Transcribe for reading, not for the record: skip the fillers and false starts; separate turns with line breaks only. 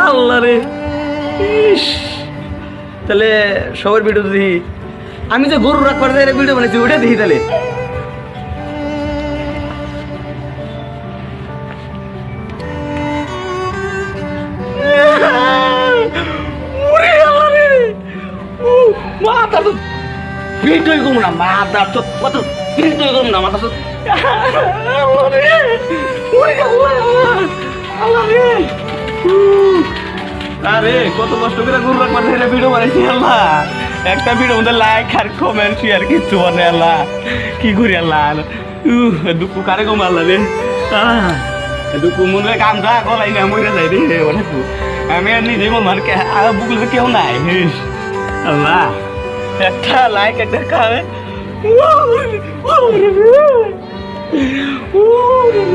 আল্লাহ রে, ইস তাহলে সবার ভিডিও দেখি। আমি যে গরু রাখবার যাই ভিডিও বানাইছি ওটা দেখি তাহলে। মাথা তো ভিডিও করবো না, মাথা তো কত ভিডিও করবো না, মাথা তো আল্লাহ রে, ওরে আল্লাহ রে। আরে কত কষ্ট করে গরু রাখবার যাই ভিডিও বানাইছি আল্লাহ, একটা ভিডিও মধ্যে লাইক আর কমেন্ট শেয়ার কিচ্ছু মানে আল্লাহ, কি করি আল্লাহ। দুঃখ কারে কম আল্লাহ রে, দুঃখ মনে কাম যা গলাই না মরে যাই রে অনেক। আমি আর নিজে মন মার বুকলে কেউ নাই আল্লাহ, একটা লাইক একটা কামে